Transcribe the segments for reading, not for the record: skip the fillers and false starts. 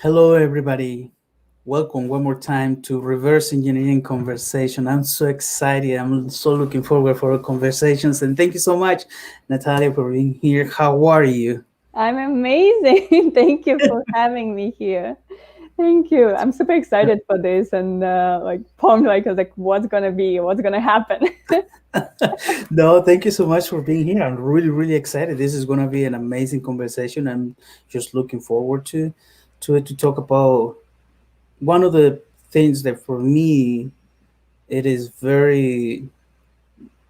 Hello, everybody. Welcome one more time to Reverse Engineering Conversation. I'm so excited. I'm so looking forward for our conversations. And thank you so much, Natalia, for being here. How are you? I'm amazing. Thank you for having me here. Thank you. I'm super excited for this and like pumped. Like I was like, what's gonna be? What's gonna happen? No, thank you so much for being here. I'm really, really excited. This is going to be an amazing conversation. I'm just looking forward to it to talk about one of the things that for me it is very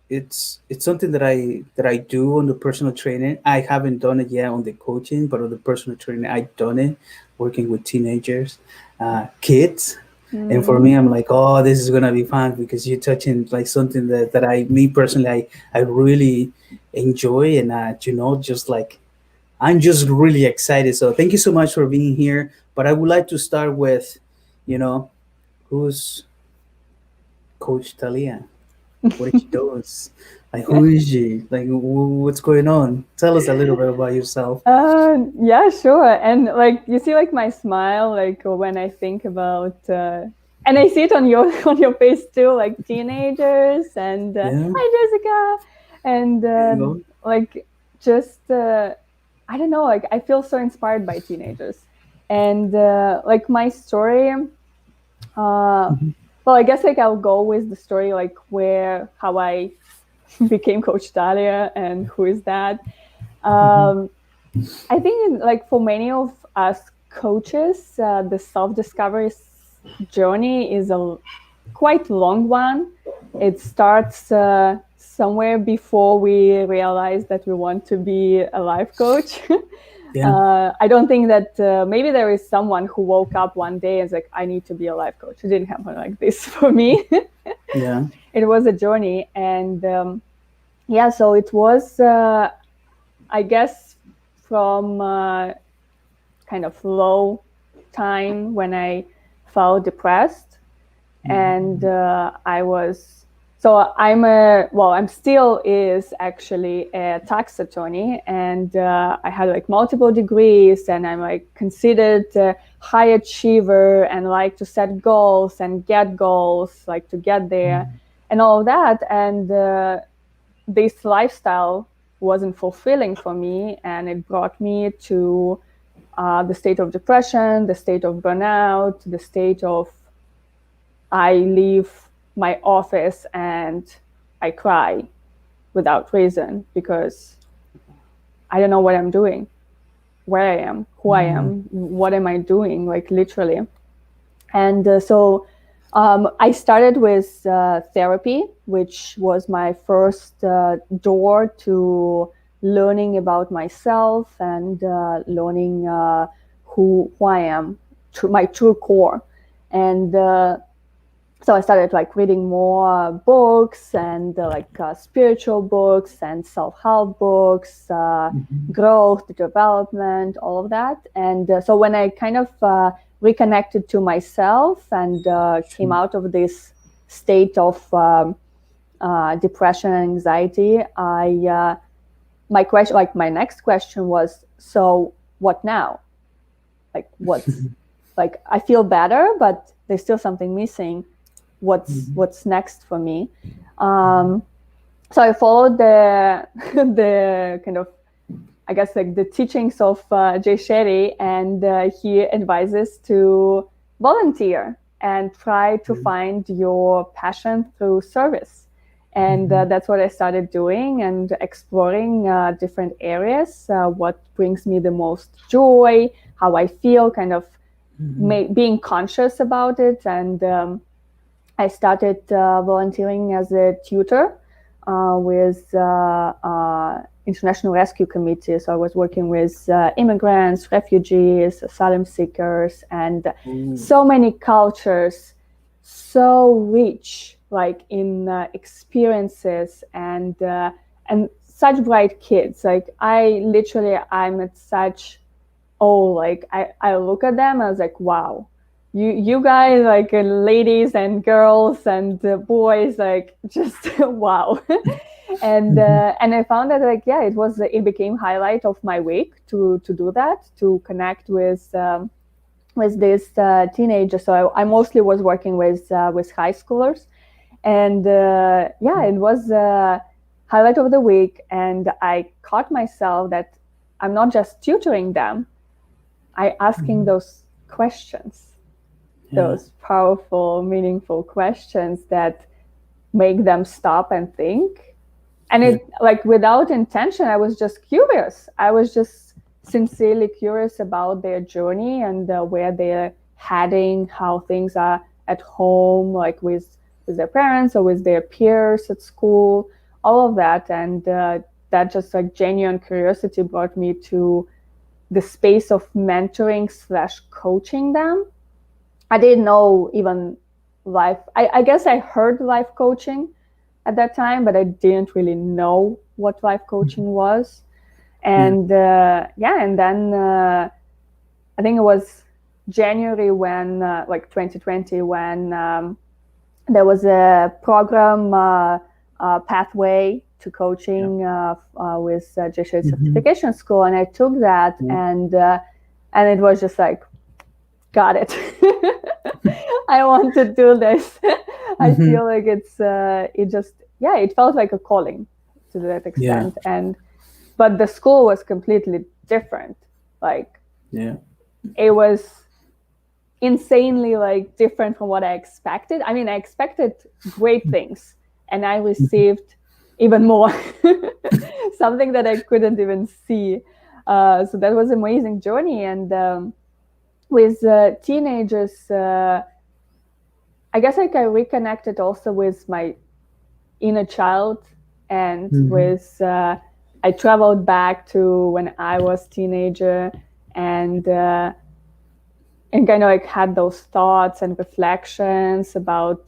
it's something that I do on the personal training. I haven't done it yet on the coaching, but on the personal training, I've done it working with teenagers, kids. And for me, Mm. I'm like, oh, this is gonna be fun because you're touching like something that me personally, I really enjoy, and just like I'm just really excited. So thank you so much for being here. But I would like to start with, you know, who's Coach Talia? What she does. Like, who is she? Like, what's going on? Tell us a little bit about yourself. Yeah, sure. And like you see, like my smile, like when I think about, and I see it on your on your face too, like teenagers and Yeah, hi Jessica, and there you go. like just I don't know, like I feel so inspired by teenagers, and like my story. Uh, Mhm. well, I guess like I'll go with the story, like where how I became Coach Talia and who is that. Mhm. Um, I think like for many of us coaches, the self-discovery journey is a quite long one. It starts somewhere before we realize that we want to be a life coach. Yeah, I don't think that maybe there is someone who woke up one day and is like, I need to be a life coach. It didn't happen like this for me. yeah. It was a journey. And yeah, so it was, I guess, from kind of low time when I felt depressed, and Mhm. I was so I'm a well I'm still is actually a tax attorney, and I had like multiple degrees, and I'm like considered a high achiever and like to set goals and get goals like to get there and all of that, and this lifestyle wasn't fulfilling for me, and it brought me to the state of depression, the state of burnout, the state of I leave my office and I cry without reason because I don't know what I'm doing, where I am, who I Mhm. am, what am I doing, like literally. And I started with therapy, which was my first door to learning about myself and learning who I am, my true core. And so I started like reading more books and spiritual books and self-help books, Mhm. growth, development, all of that. And so when I kind of reconnected to myself and came Sure. out of this state of depression and anxiety, I my question, like my next question was, so what now? Like what's like I feel better, but there's still something missing. Mhm. What's next for me? Um, so I followed the the kind of I guess like the teachings of Jay Shetty, and he advises to volunteer and try to Mhm. find your passion through service. And Mhm. that's what I started doing and exploring different areas, what brings me the most joy, how I feel, kind of Mhm. being conscious about it. And I started volunteering as a tutor with International Rescue Committee. So I was working with immigrants, refugees, asylum seekers, and Ooh. so many cultures, so rich, like in experiences and such bright kids. Like I literally, I'm at such like I look at them, I was like, wow, you guys like ladies and girls and boys, like just wow. Mhm. And I found that like yeah, it became highlight of my week to do that, to connect with with these teenagers. So I mostly was working with high schoolers, and yeah, it was highlight of the week. And I caught myself that I'm not just tutoring them, I asking Mhm. those questions, Yeah. those powerful, meaningful questions that make them stop and think. And Yeah. it, like, without intention, I was just curious. I was just sincerely curious about their journey and where they're heading, how things are at home, like with their parents or with their peers at school, all of that. And that just like genuine curiosity brought me to the space of mentoring slash coaching them. I didn't know even life. I guess I heard life coaching at that time, but I didn't really know what life coaching Mhm. was. Yeah. And yeah, and then I think it was January when, like 2020, when there was a program, pathway to Yeah. coaching with Jesuit Mhm. Certification School, and I took that, Yeah. and it was just like, got it. I want to do this. I Mhm. feel like it just, yeah, it felt like a calling to that Yeah. extent. And but the school was completely different. Like, Yeah. it was insanely like different from what I expected. I mean, I expected great things, and I Mhm. received even more, something that I couldn't even see. So that was an amazing journey. And with teenagers, I guess like I reconnected also with my inner child, and Mhm. with I traveled back to when I was teenager, and kind of like had those thoughts and reflections about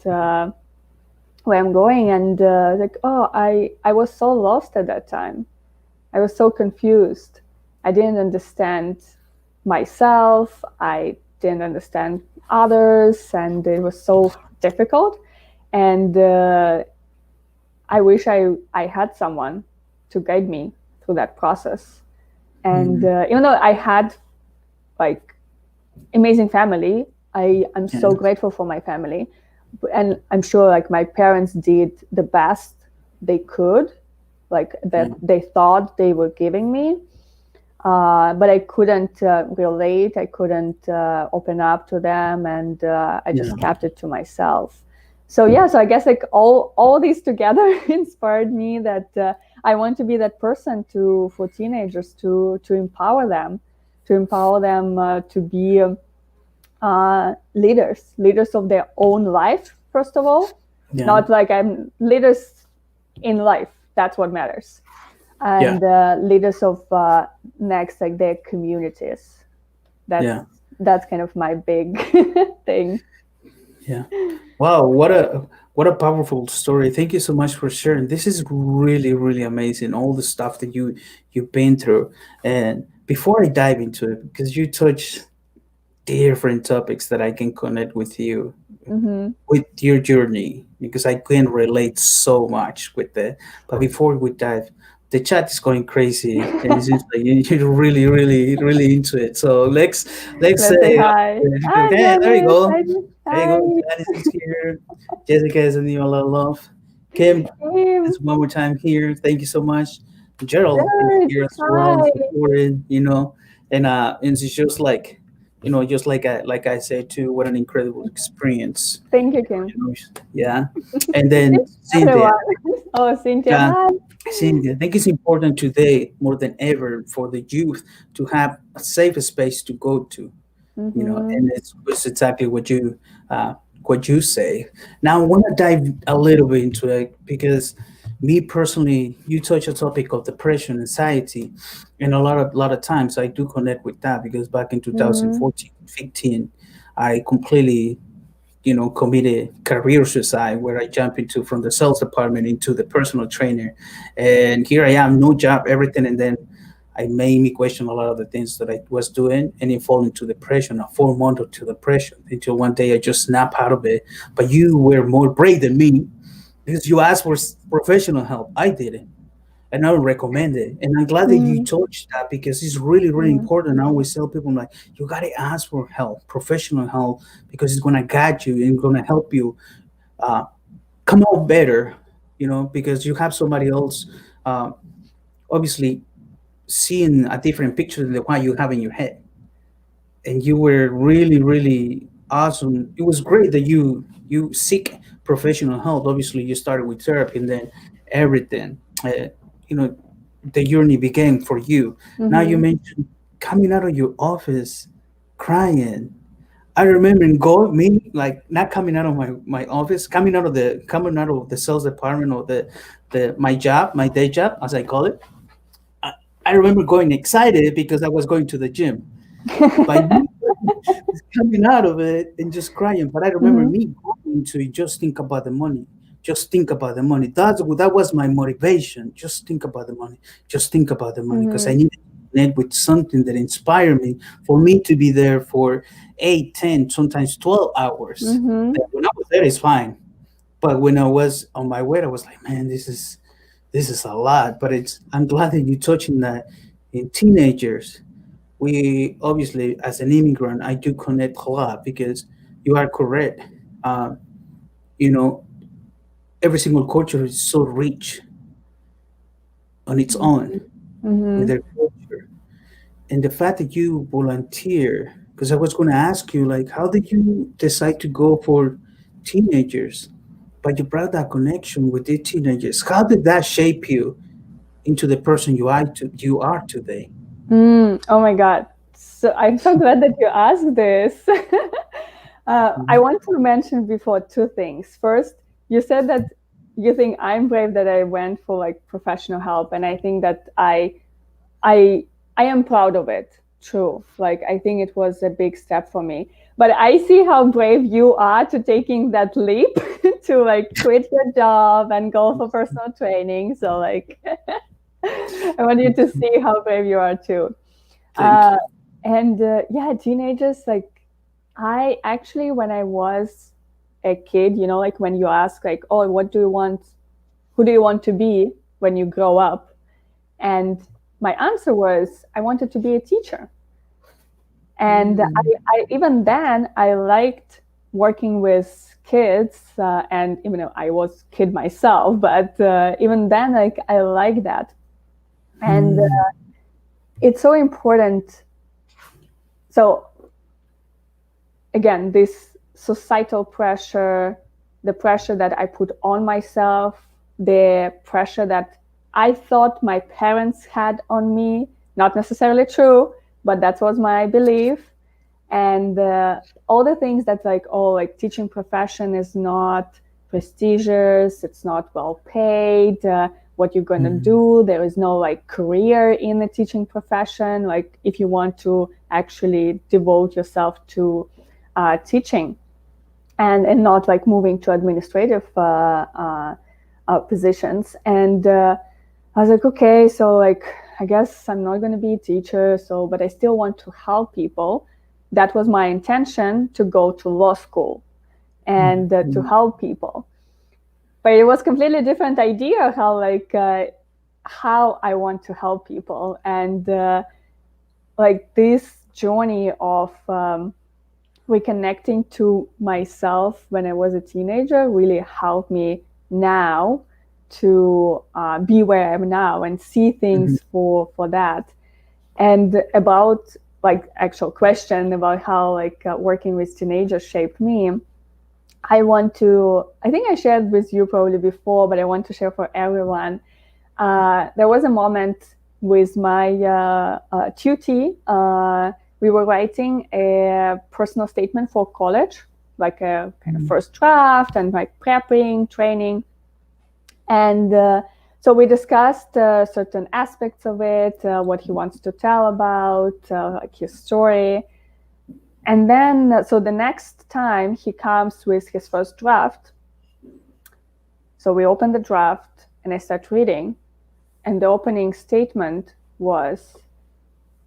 where I'm going, and like, oh, I was so lost at that time. I was so confused. I didn't understand myself. I didn't understand others, and it was so difficult. And I wish I had someone to guide me through that process. And Mhm. even though I had like amazing family, I'm so Yeah. grateful for my family, and I'm sure like my parents did the best they could, like Yeah. that they thought they were giving me. But I couldn't relate. I couldn't open up to them, and I Yeah. just kept it to myself. So yeah, so I guess like all these together inspired me that I want to be that person to for teenagers to empower them to be leaders of their own life. First of all, Yeah. not like I'm leaders in life. That's what matters, Yeah. and leaders of next like their communities. that's Yeah. that's kind of my big thing. Yeah. Wow, what a powerful story. Thank you so much for sharing. This is really, really amazing. All the stuff that you've been through. And before I dive into it, because you touch different topics that I can connect with you Hmm. with your journey, because I can relate so much with that. But before we dive, the chat is going crazy, and it seems like you're really, really, really into it. So let's Let's say say, hi. Hi, okay, there you Janice. go. Hi. There you go. Hi. Janice is here. Jessica is sending you a lot of love. Kim Kim. is one more time here. Thank you so much. Gerald is George. here as well, Hi. supported, and it's just like, just like I said too, what an incredible experience. Thank you, Kim. You know, yeah. And then Everyone. Cynthia, Oh, Cynthia. yeah, Hi. Cynthia, I think it's important today more than ever for the youth to have a safe space to go to, Mm-hmm. and it's exactly uh, what you say. Now I want to dive a little bit into it because me personally, you touch a topic of depression, anxiety, and a lot of times I do connect with that because back in Mm-hmm. 2014, 15, I completely committed career suicide where I jump into from the sales department into the personal trainer, and here I am, no job, everything, and then I made me question a lot of the things that I was doing, and it fall into depression, a 4 month to depression, until one day I just snap out of it. But you were more brave than me because you asked for professional help. I didn't. and I would recommend it. And I'm glad that you Mm, touched that because it's really, really mm, important. I always tell people, I'm like, you got to ask for help, professional help, because it's going to guide you and going to help you uh, come out better, because you have somebody else, uh, obviously, seeing a different picture than the one you have in your head. And you were really, really awesome. It was great that you seek professional help. Obviously, you started with therapy, and then everything, you know, the journey began for you. Now you mm-hmm. mentioned coming out of your office, crying. I remember me like not coming out of my office, coming out of the sales department or the my job, my day job, as I call it. I, I remember going excited because I was going to the gym. But you was coming out of it and just crying. But I remember Mm-hmm. me going to just think about the money. Just think about the money. That was my motivation. Just think about the money. Just think about the money. Because I Mm-hmm. needed to connect with something that inspired me for me to be there for 8, 10, sometimes 12 hours. Mm-hmm. That when I was there, it's fine. But when I was on my way, I was like, man, this is a lot. But I'm glad that you're touching that in teenagers. We obviously, as an immigrant, I do connect a lot because you are correct. Um, you know, every single culture is so rich on its own with Mm-hmm. their culture, and the fact that you volunteer. Because I was going to ask you, like, how did you decide to go for teenagers? But you brought that connection with the teenagers. How did that shape you into the person you are today? Oh my God. So I'm so glad that you asked this. I Mhm. want to mention before two things. First, you said that you think I'm brave that I went for like professional help, and I think that I I am proud of it. True. Like I think it was a big step for me. But I see how brave you are to taking that leap to like quit your job and go for personal training. So like I want you to see how brave you are too. Thank Uh, you. and yeah, teenagers, like I actually, when I was a kid, like when you ask, like, oh, what do you want? Who do you want to be when you grow up? And my answer was, I wanted to be a teacher. And Mm. I even then, I liked working with kids. And even though I was kid myself, but even then, like, I like that. And Mm. it's so important. So again, this societal pressure, the pressure that I put on myself, the pressure that I thought my parents had on me, not necessarily true, but that was my belief. And all the things that like, oh, like teaching profession is not prestigious, it's not well paid, what you're going to Mm. do, there is no like career in the teaching profession, like if you want to actually devote yourself to teaching and not like moving to administrative positions. And I was like, okay, so like I guess I'm not going to be a teacher, so but I still want to help people. That was my intention, to go to law school and to Mm. help people. But it was completely different idea how I want to help people. And like this journey of reconnecting to myself when I was a teenager really helped me now to be where I am now and see Mhm. things for that. And about like actual question about how like working with teenagers shaped me, I think I shared with you probably before, but I want to share for everyone. There was a moment with my tutee. We were writing a personal statement for college, like a kind of Mm. first draft and like prepping, training. And so we discussed certain aspects of it, what he wants to tell about, like his story. And then, so the next time he comes with his first draft, so we open the draft and I start reading. And the opening statement was,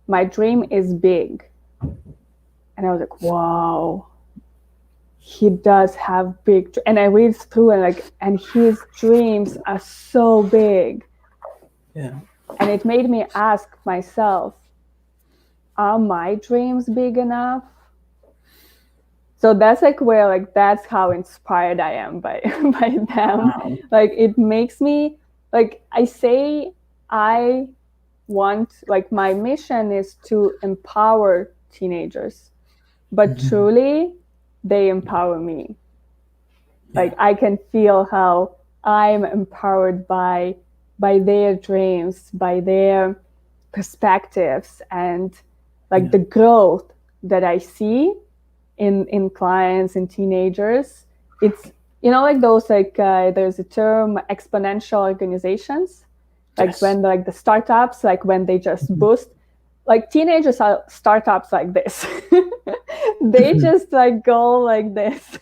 my dream is big. And I was like, wow, he does have and I read through and like, and his dreams are so big. Yeah. And it made me ask myself, are my dreams big enough? So that's like where, like, that's how inspired I am by by them. Wow. Like it makes me, like, I say, I want, like, my mission is to empower teenagers, but Hmm. truly they empower me. Yeah. Like I can feel how I'm empowered by their dreams, by their perspectives, and like Yeah. the growth that I see in clients and teenagers. It's, like those, like, there's a term, exponential organizations, like Yes. when, like, the startups, like when they just Hmm. boost, like teenagers are startups like this. They Hmm. just like go like this.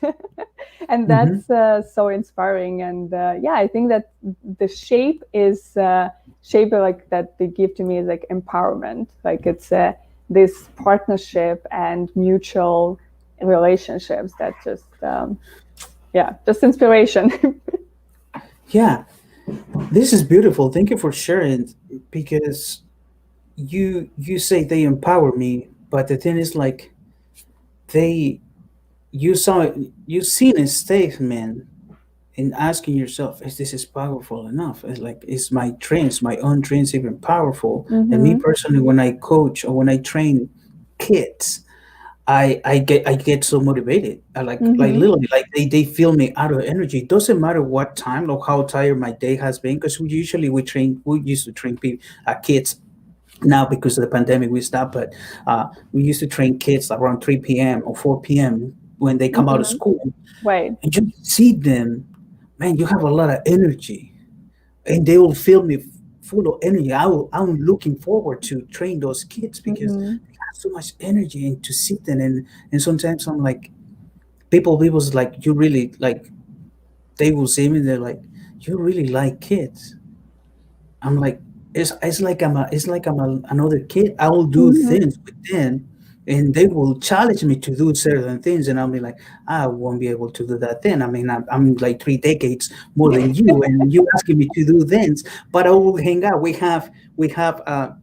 And Hmm. that's so inspiring. And yeah, I think that the shape like that they give to me is like empowerment. Like it's this partnership and mutual relationships that just yeah, just inspiration. Yeah. This is beautiful. Thank you for sharing, because you say they empower me, but the thing is, like, they you saw you seen a statement in asking yourself, is this is powerful enough? It's like, is my trains, my own trains, even powerful? And me Mm-hmm. personally, when I coach or when I train kids, I get so motivated. I like Mm-hmm. literally, like, they feel me out of energy. It doesn't matter what time or how tired my day has been, because we used to train people, kids. Now, because of the pandemic, we stopped, but we used to train kids around 3 p.m. or 4 p.m. when they come out of Mm-hmm. school, Right. and you see them, man, you have a lot of energy, and they will feel me full of energy. I'm looking forward to train those kids because Mm-hmm. they have so much energy, and to sit them, and sometimes I'm like, people's like, you really like, they will see me, they're like, you really like kids. I'm like, it's like I'm another kid. I will do Mm-hmm. things with them, and they will challenge me to do certain things, and I'll be like, I won't be able to do that thing. I mean, I'm like 3 decades more than you, and you asking me to do things, but I will hang out. We have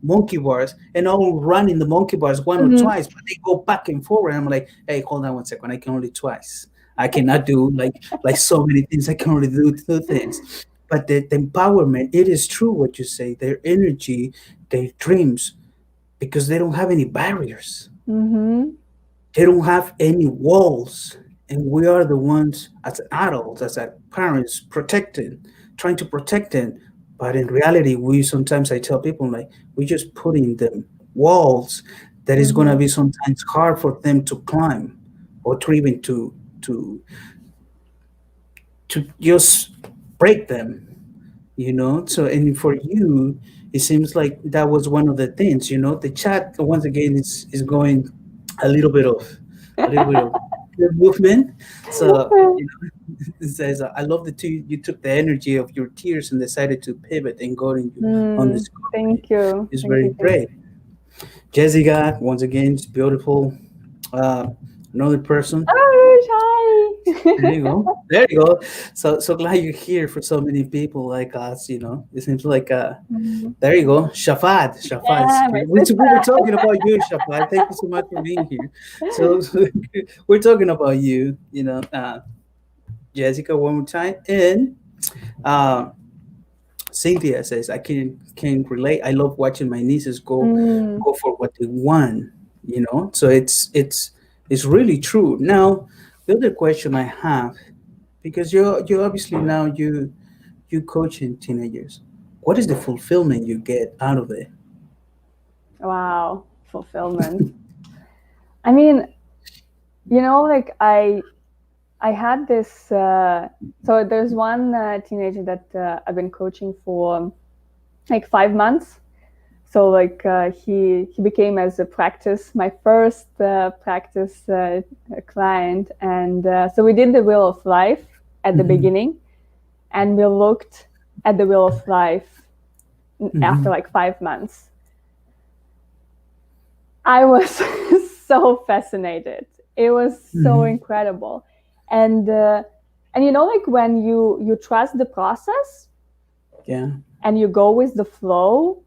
monkey bars, and I will run in the monkey bars one or Mm-hmm. twice, but they go back and forward. And I'm like, hey, hold on one second. I can only twice. I cannot do like so many things. I can only do two things. But the empowerment, it is true what you say, their energy, their dreams, because they don't have any barriers. Mm-hmm. They don't have any walls. And we are the ones as adults, as parents, protecting, trying to protect them. But in reality, we sometimes, I tell people, like, we just put in them walls that is gonna Mm-hmm. be sometimes hard for them to climb, or to even to to just break them, so, and for you, it seems like that was one of the things, the chat once again is going a little bit of movement. So, it says, I love the two, you took the energy of your tears and decided to pivot and go on Mm, discovery. thank you. It's Thank very you. Thank great. Jessica, once again, it's beautiful. uh Another person. Oh, There you hi. go. There you go. So glad you're here for so many people like us. It seems like Mm, there you go. Shafad is yeah, my here. We were sister. talking about you, Shafad. Thank you so much for being here. So we're talking about you, Jessica, one more time. And uh, Cynthia says, I can relate. I love watching my nieces Mm, go for what they want. So it's really true. Now, the other question I have, because you're obviously now you coaching teenagers. What is the fulfillment you get out of it? wow, fulfillment. I mean, like I had this. So there's one teenager that I've been coaching for like 5 months. So like he became as a practice, my first practice client, and so we did the wheel of life at the Hmm. beginning, and we looked at the wheel of life after Hmm. like 5 months. I was so fascinated. It was so Hmm. incredible, and like when you trust the process, Yeah. and you go with the flow.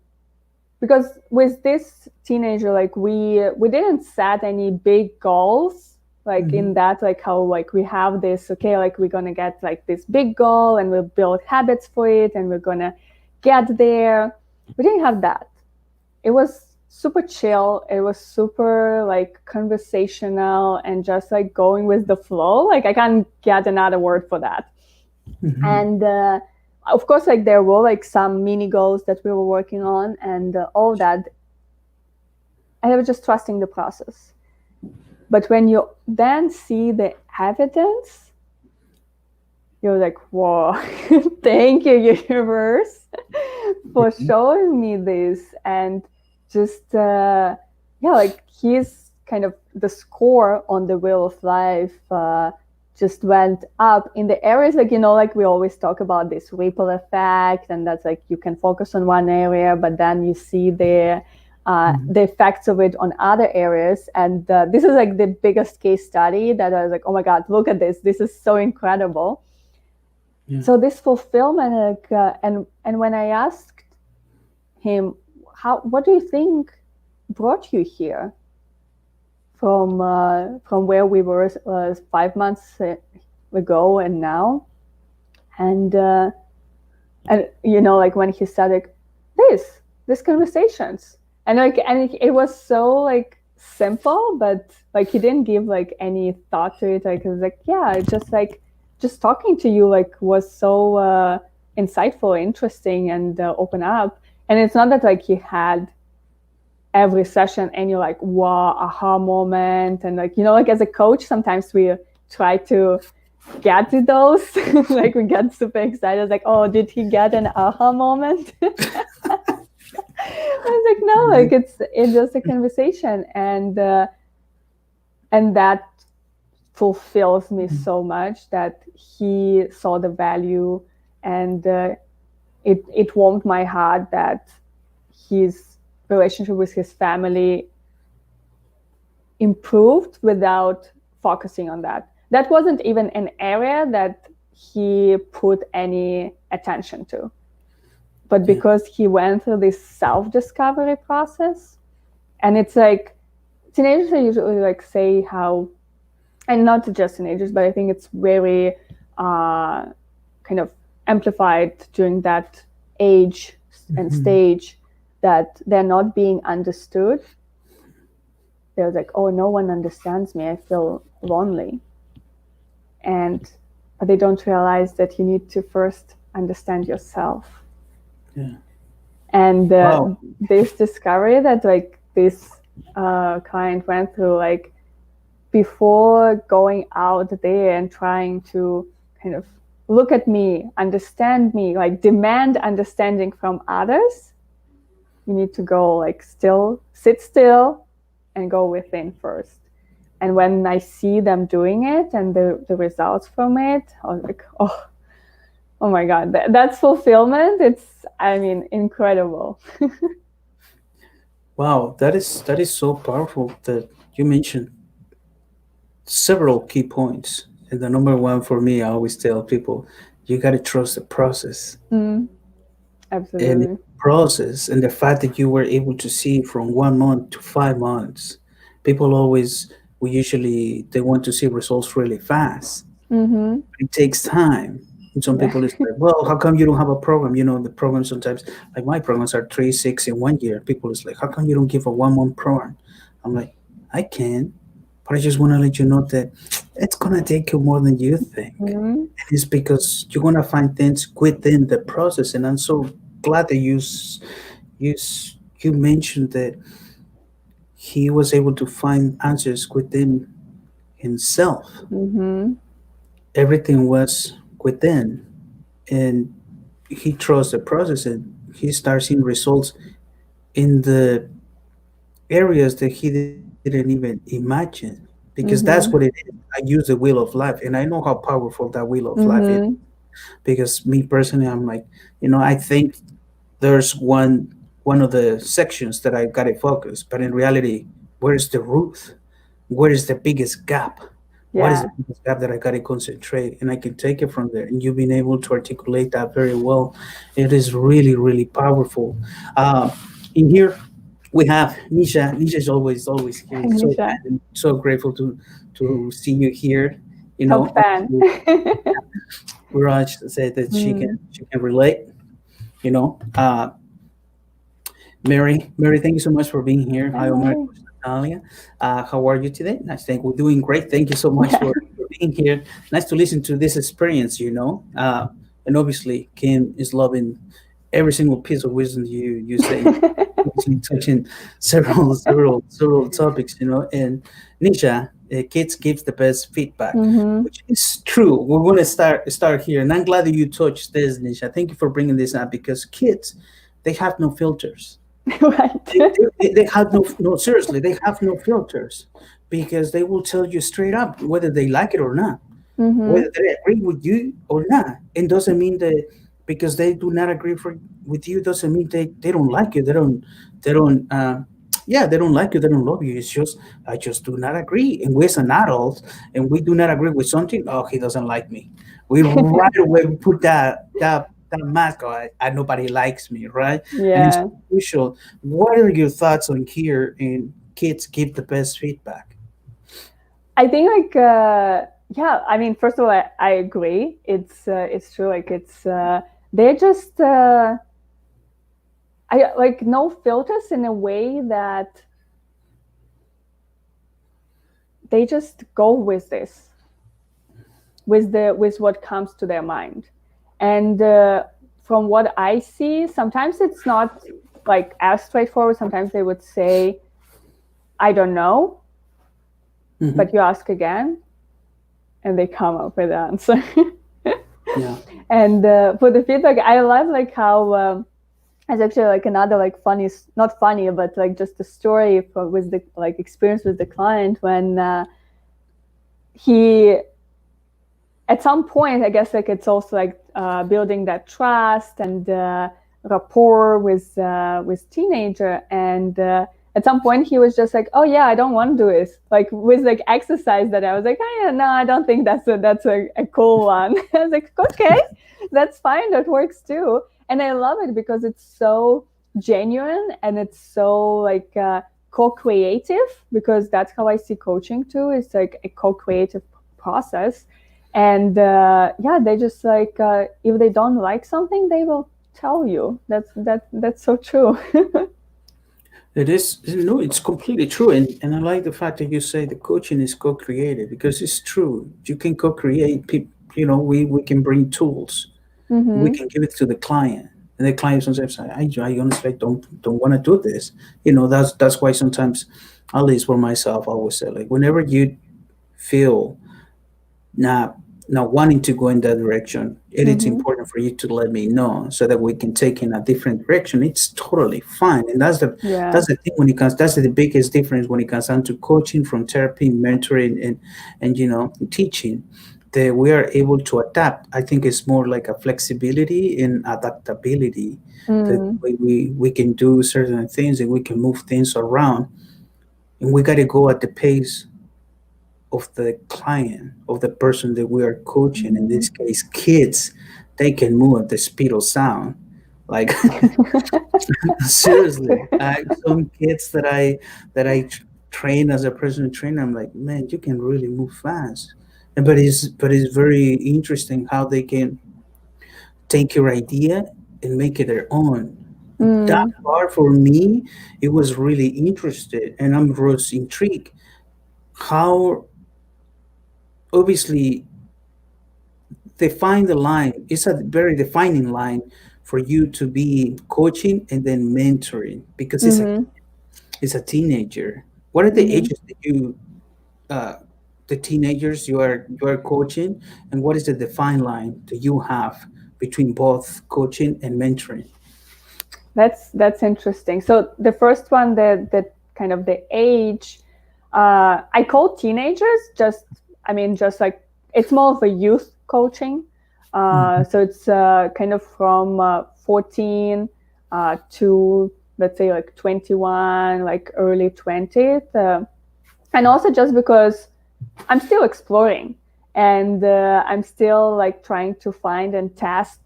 Because with this teenager, like we didn't set any big goals, like in Hmm. that, like how like we have this, okay, like we're gonna get like this big goal and we'll build habits for it and we're gonna get there. We didn't have that. It was super chill. It was super like conversational and just like going with the flow. Like I can't get another word for that. Hmm. And of course, like there were like some mini goals that we were working on and all that. And I was just trusting the process. But when you then see the evidence, you're like, whoa, thank you, universe, for showing me this. And just, yeah, like he's kind of the score on the wheel of life just went up in the areas, like, like we always talk about this ripple effect. And that's like you can focus on one area, but then you see the effects of it on other areas. And this is like the biggest case study that I was like, oh my God, look at this. This is so incredible. Yeah. So this fulfillment, like, and when I asked him, what do you think brought you here from where we were 5 months ago and now, and like when he said like these conversations, and like and it was so like simple, but like he didn't give like any thought to it. Like it was like, yeah, it's just like just talking to you like was so insightful, interesting, and open up. And it's not that like he had every session and you're like, wow, aha moment. And like, like as a coach, sometimes we try to get to those. Like we get super excited, like, oh, did he get an aha moment? I was like, no, like it's just a conversation. And that fulfills me so much that he saw the value. And it warmed my heart that his relationship with his family improved without focusing on that. That wasn't even an area that he put any attention to. But Yeah. because he went through this self-discovery process, and it's like teenagers usually like say how, and not just teenagers, but I think it's very kind of amplified during that age and Hmm. stage, that they're not being understood. They're like, oh, no one understands me. I feel lonely. And but they don't realize that you need to first understand yourself. Yeah. And Wow. this discovery that like this client went through, like before going out there and trying to kind of look at me, understand me, like demand understanding from others, you need to go like sit still and go within first. And when I see them doing it and the results from it, I was like, oh my God, that's fulfillment. It's, I mean, incredible. Wow. That is so powerful that you mentioned several key points. And the number one for me, I always tell people, you got to trust the process. Mm, And the absolutely. process and the fact that you were able to see from 1 month to 5 months. People always, we usually, they want to see results really fast. Mm-hmm. It takes time. And some Yeah. people is like, well, how come you don't have a program? The program sometimes, like my programs are 3, 6 in 1 year. People is like, how come you don't give a 1 month program? I'm like, I can, but I just want to let you know that it's gonna take you more than you think. Mm-hmm. And it's because you're gonna find things within the process. And I'm so glad that you mentioned that he was able to find answers within himself. Mm-hmm. Everything was within, and he trusts the process, and he starts seeing results in the areas that he didn't even imagine, because that's what it is. Mm-hmm. I use the wheel of life, and I know how powerful that wheel of life is. Mm-hmm. Because me personally, I'm like, I think there's one of the sections that I got it focused, but in reality, where is the root? Where is the biggest gap? What is Yeah. the biggest gap that I got to concentrate, and I can take it from there. And you've been able to articulate that very well. It is really, really powerful. Uh, in here, we have Nisha. Nisha is always here. So Nisha, glad and so grateful to see you here. You top know, fan. Raj said that Mm, she can relate. You know, Mary, thank you so much for being here. hi, Hi, Omar. Mary. Talia, how are you today? Nice. Thank we're doing great. Thank you so much Yeah. for being here. Nice to listen to this experience. And obviously, Kim is loving every single piece of wisdom you say. Obviously, touching several topics. And Nisha, kids gives the best feedback, Mm-hmm. which is true. We're going to start here, and I'm glad that you touched this, Nisha. Thank you for bringing this up because kids, they have no filters. Right. They have no, seriously, they have no filters because they will tell you straight up whether they like it or not, Mm-hmm. whether they agree with you or not. It doesn't mean that because they do not agree with you doesn't mean they don't like you. They don't like you. They don't love you. It's just I just do not agree. And we as an adult, and we do not agree with something. Oh, he doesn't like me. We right away put that mask on. Nobody likes me, right? And it's Yeah. crucial. What are your thoughts on here? And kids give the best feedback. I think yeah, I mean, first of all, I agree. It's true. Like they're just I like no filters in a way that they just go with this, with what comes to their mind. And from what I see, sometimes it's not like as straightforward. Sometimes they would say, I don't know, but Hmm. you ask again, and they come up with the answer. Yeah. And for the feedback, I love like how it's actually like another like funny, not funny, but like just a story with the like experience with the client when he at some point, I guess like it's also like building that trust and rapport with teenager. And at some point, he was just like, "Oh yeah, I don't want to do this." Like with like exercise that I was like, "Oh yeah, no, I don't think that's a cool one." I was like, "Okay, that's fine. That works too." And I love it because it's so genuine and it's so like co-creative, because that's how I see coaching too. It's like a co-creative process. And yeah, they just like if they don't like something, they will tell you. That's so true. It is no, it's completely true, and I like the fact that you say the coaching is co-created because it's true. You can co-create. We can bring tools, we Mm-hmm. can give it to the client, and the client sometimes say, I honestly don't want to do this. That's why sometimes, at least for myself, I always say like whenever you feel not not wanting to go in that direction, it's Mm-hmm. important for you to let me know so that we can take in a different direction. It's totally fine, and Yeah. that's the thing when it comes. That's the biggest difference when it comes down to coaching, from therapy, mentoring, and teaching. That we are able to adapt. I think it's more like a flexibility and adaptability. That Mm. we can do certain things and we can move things around, and we got to go at the pace of the client, of the person that we are coaching. In Mm. this case, kids, they can move at the speed of sound. Like seriously, some kids that I train as a personal trainer, I'm like, man, you can really move fast. But it's very interesting how they can take your idea and make it their own. That Mm. part for me, it was really interested, and I'm was intrigued how obviously define the line. It's a very defining line for you to be coaching and then mentoring because Mm-hmm. it's a teenager. What are the Mm-hmm. ages that uh, the teenagers you are coaching, and what is the defined line that you have between both coaching and mentoring? That's interesting. So the first one, the kind of the age, I call teenagers. Just I mean, just like it's more of a youth coaching. Mhm. So it's kind of from 14 to, let's say, like 21, like early 20s, and also just because I'm still exploring, and I'm still like trying to find and test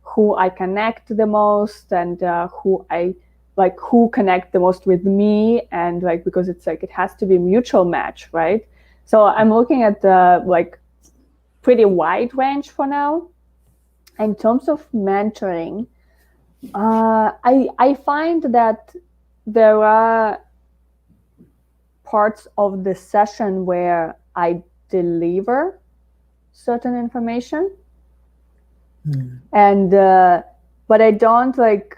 who I connect the most, and who I like, who connect the most with me, and like, because it's like it has to be a mutual match, right? So I'm looking at the like pretty wide range for now. In terms of mentoring, I find that there are parts of the session where I deliver certain information, Mm. and but I don't like,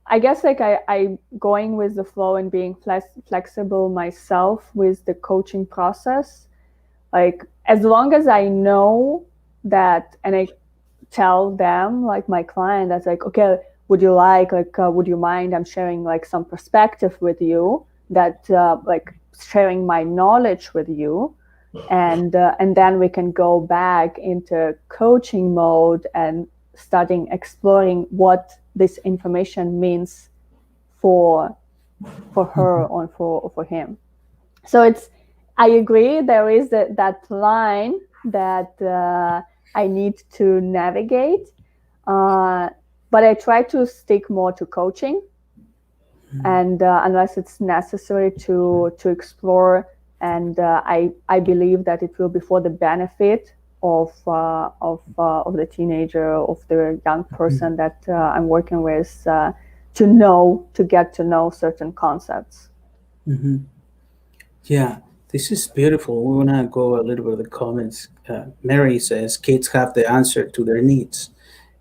I guess like I going with the flow and being flexible myself with the coaching process. Like as long as I know that, and I tell them, like my client, that's like, okay, would you like would you mind, I'm sharing like some perspective with you, that like sharing my knowledge with you, and then we can go back into coaching mode and starting exploring what this information means for her Mhm. or for him. So it's, I agree, there is that line that I need to navigate, uh, but I try to stick more to coaching, and unless it's necessary to explore, and I believe that it will be for the benefit of the teenager, of the young Mhm. person that I'm working with, to know, to get to know certain concepts. Mhm. Yeah, this is beautiful. We want to go a little bit of the comments. Mary says kids have the answer to their needs.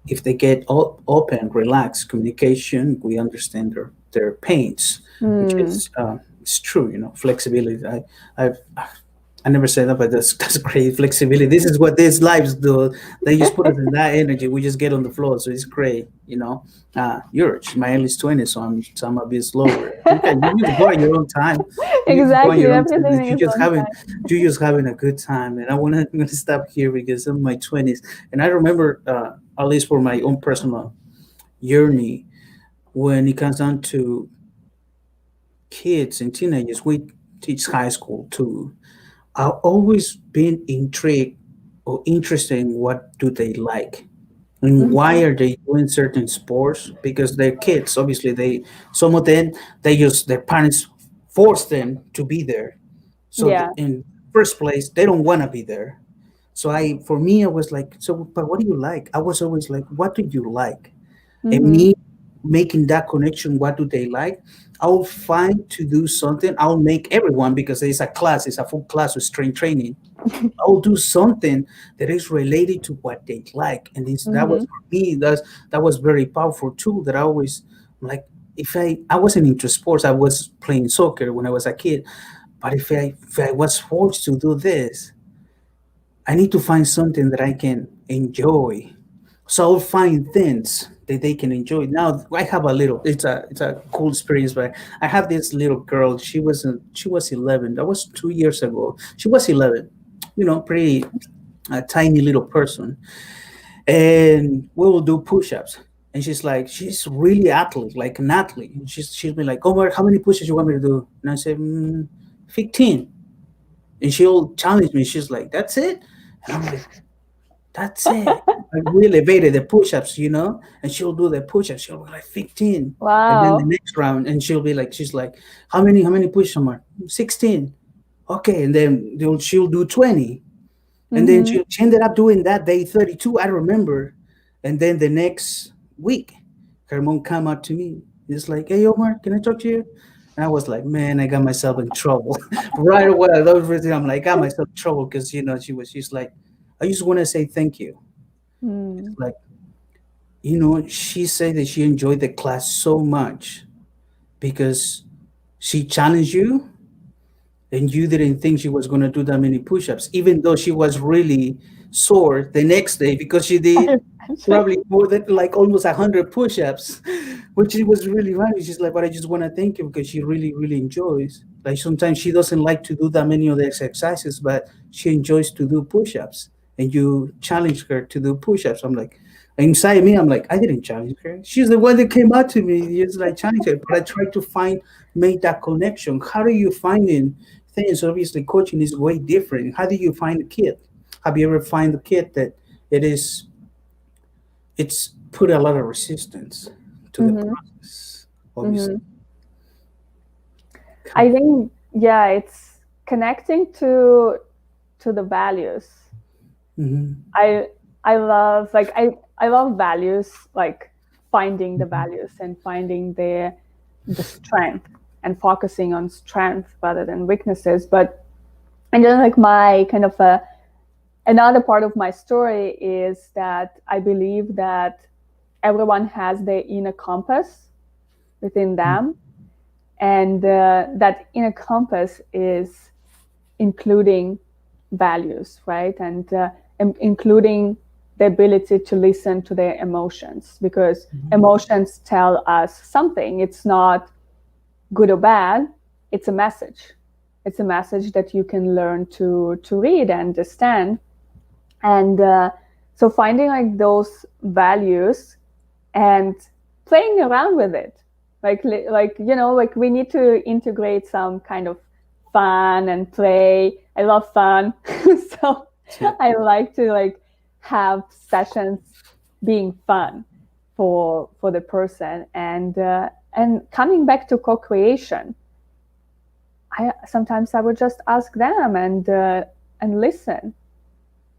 If they get open, relaxed communication, we understand their pains, which Mm. is it's true. Flexibility. I've I never said that, but that's great flexibility. This is what these lives do. They just put us in that energy. We just get on the floor, so it's great. You're my early 20s, so I'm a bit slower. Okay, you just go at your own time. You just go at Exactly, your own time. everything You is just on having time. you're just having a good time, and I'm gonna stop here because I'm in my 20s, and I remember at least for my own personal journey when it comes down to kids and teenagers. We teach high school too. I've always been intrigued or interested in what do they like and why Hmm. are they doing certain sports because they're kids. Obviously, some of them they just their parents force them to be there. So Yeah. in first place, they don't want to be there. So for me, I was like, so, but what do you like? I was always like, what do you like? And Hmm. me making that connection, what do they like? I'll find to do something. I'll make everyone because it's a full class of strength training. I'll do something that is related to what they like, and that was Hmm. for me. That was very powerful too. That I always like. If I wasn't into sports, I was playing soccer when I was a kid. But if I was forced to do this, I need to find something that I can enjoy. So I'll find things that they can enjoy. Now I have a little. It's a cool experience, but I have this little girl. She was 11. That was 2 years ago. She was 11. Pretty a tiny little person, and we will do push-ups. And she's really athlete, like an athlete. And she's been like, Omar, how many push-ups you want me to do? And I said, 15. And she'll challenge me. She's like, that's it? And I'm like, that's it. We elevated the push-ups. And she'll do the push-ups. She'll be like 15. And then the Wow. next round, and she's like, how many push-ups are 16? Okay, and then she'll do 20. And then Hmm. she ended up doing that day 32, I remember. And then the next week, her mom come out to me. It's like, hey, Omar, can I talk to you? And I was like, man, I got myself in trouble. Right away, that was really, I'm like, I got myself in trouble because, she's like, I just want to say thank you. Mm. It's like, she said that she enjoyed the class so much because she challenged you and you didn't think she was going to do that many push-ups, even though she was really sore the next day because she did probably more than like almost 100 push-ups, which it was really funny. She's like, but I just want to thank you because she really, really enjoys. Like sometimes she doesn't like to do that many of the exercises, but she enjoys to do push-ups, and you challenge her to do push-ups. I'm like, inside me, I'm like, I didn't challenge her. She's the one that came out to me. It's like challenge her, but I try to make that connection. How do you find it? things. Obviously, coaching is way different. How do you find a kid? Have you ever find a kid that it is it's put a lot of resistance to the Mm-hmm. process? Obviously. Mm-hmm. I think, yeah, it's connecting to the values. Mm-hmm. I I love like I love values, like finding the values and finding the strength and focusing on strength rather than weaknesses. But and then like my kind of another part of my story is that I believe that everyone has their inner compass within them, and that inner compass is including values, right? And including the ability to listen to their emotions, because emotions tell us something. It's not good or bad, it's a message. It's a message that you can learn to read and understand. And so finding like those values and playing around with it, like like we need to integrate some kind of fun and play. I love fun. So Yeah. I like to like have sessions being fun for the person. And coming back to co-creation, I sometimes I would just ask them and listen,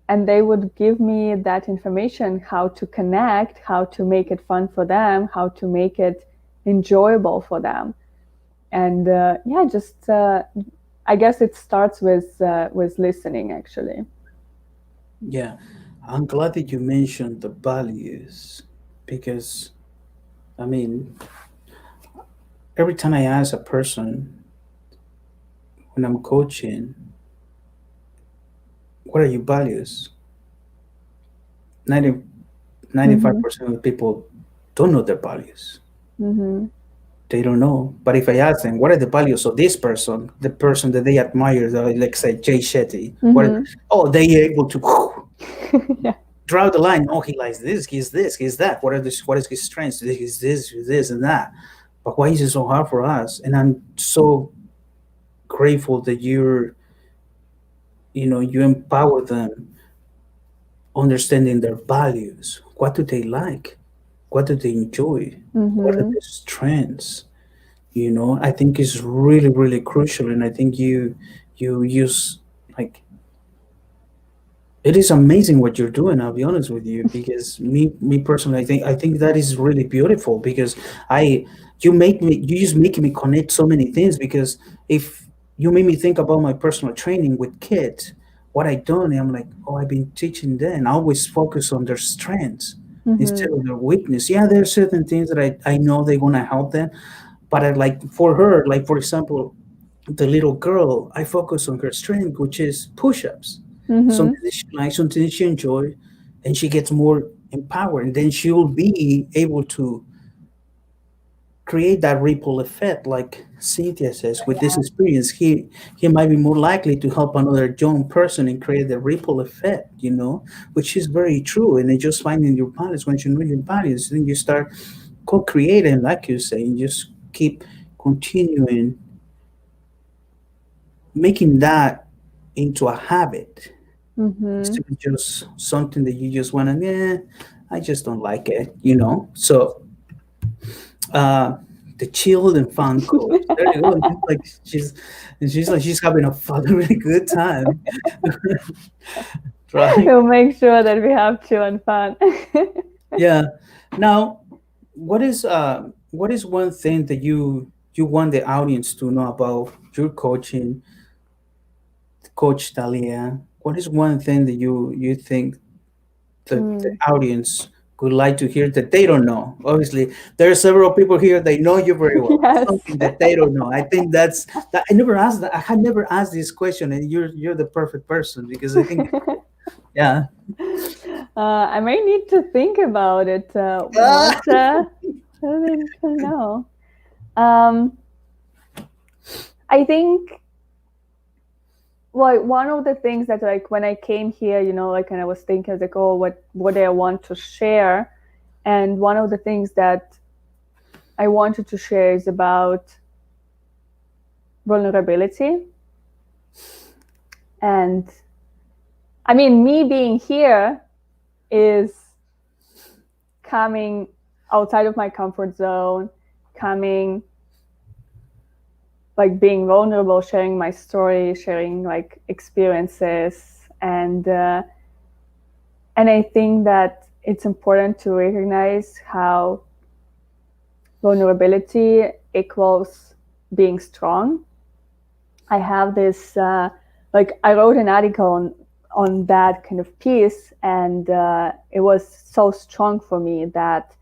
and they would give me that information, how to connect, how to make it fun for them, how to make it enjoyable for them. And yeah, just I guess it starts with listening, actually. Yeah, I'm glad that you mentioned the values because I mean, every time I ask a person when I'm coaching, what are your values? 90, Mm-hmm. 95% of the people don't know their values. Mm-hmm. They don't know. But if I ask them, what are the values of this person, the person that they admire, like say Jay Shetty, Mm-hmm. oh, they able to Yeah. draw the line. Oh, he likes this, he's that. What is his strengths? He's this, and that. But why is it so hard for us? And I'm so grateful that you empower them understanding their values. What do they like? What do they enjoy? What are Mm-hmm. their strengths? I think is really, really crucial. And I think you use like it is amazing what you're doing. I'll be honest with you, because me personally, I think that is really beautiful because I you just making me connect so many things because if you made me think about my personal training with kids, what I done, I'm like, oh, I've been teaching them. I always focus on their strengths Mm-hmm. instead of their weakness. Yeah, there are certain things that I know they're gonna help them, but I like for her, like for example, the little girl, I focus on her strength, which is push-ups. Mm-hmm. Something that she likes, something that she enjoys, and she gets more empowered. And then she will be able to create that ripple effect, like Cynthia says. With this experience, he might be more likely to help another young person and create the ripple effect, which is very true. And it's just finding your balance. Once you know your balance, then you start co-creating, like you say, and just keep continuing making that into a habit Mm-hmm. instead of just something that you just want to, yeah, I just don't like it. So, uh, the chilled and fun coach. There you go. It's like she's having a fun, really good time, right? We'll make sure that we have chill and fun. Yeah. Now, what is one thing that you want the audience to know about your coaching, Coach Talia? What is one thing that you think the Mm. audience would like to hear that they don't know? Obviously, there are several people here they know you very well. Yes. Something that they don't know. I think that's that. I never asked that. I had never asked this question, and you're the perfect person because I think, yeah. I may need to think about it. What Ah! I don't know. Um, I think, well, one of the things that like when I came here, like, and I was thinking like, oh, what do I want to share, and one of the things that I wanted to share is about vulnerability, And I mean, me being here is coming outside of my comfort zone, coming, like, being vulnerable, sharing my story, sharing like experiences, and I think that it's important to recognize how vulnerability equals being strong. I have this, like, I wrote an article on that kind of piece, and it was so strong for me that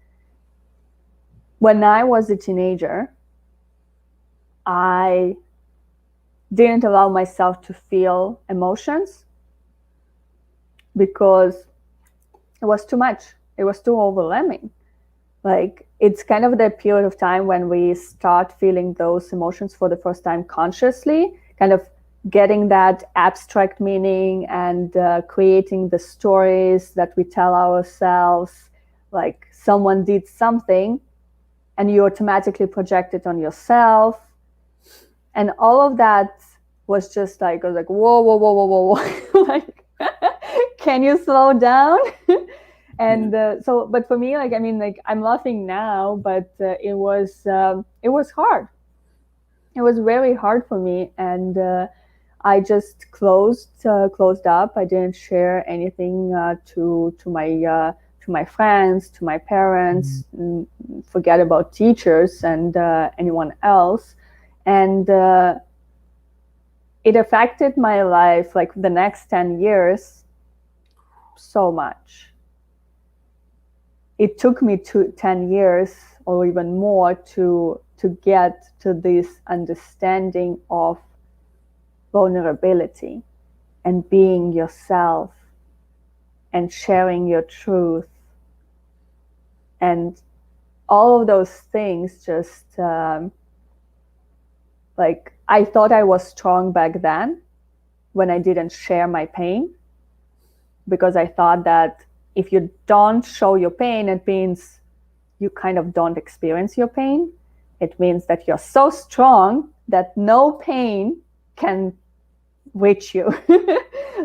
when I was a teenager, I didn't allow myself to feel emotions because it was too much. It was too overwhelming. Like, it's kind of the period of time when we start feeling those emotions for the first time consciously, kind of getting that abstract meaning and creating the stories that we tell ourselves. Like, someone did something and you automatically project it on yourself. And all of that was just like, I was like, whoa, whoa, whoa, whoa, whoa, whoa. Like, can you slow down? Yeah. And so, but for me, like, I mean, like, I'm laughing now, but it was hard. It was very hard for me, and I just closed up. I didn't share anything to my friends, to my parents. Forget about teachers and anyone else, and it affected my life, like, the next 10 years, so much. It took me 10 years or even more to get to this understanding of vulnerability and being yourself and sharing your truth, and all of those things just like, I thought I was strong back then when I didn't share my pain, because I thought that if you don't show your pain, it means you kind of don't experience your pain. It means that you're so strong that no pain can reach you.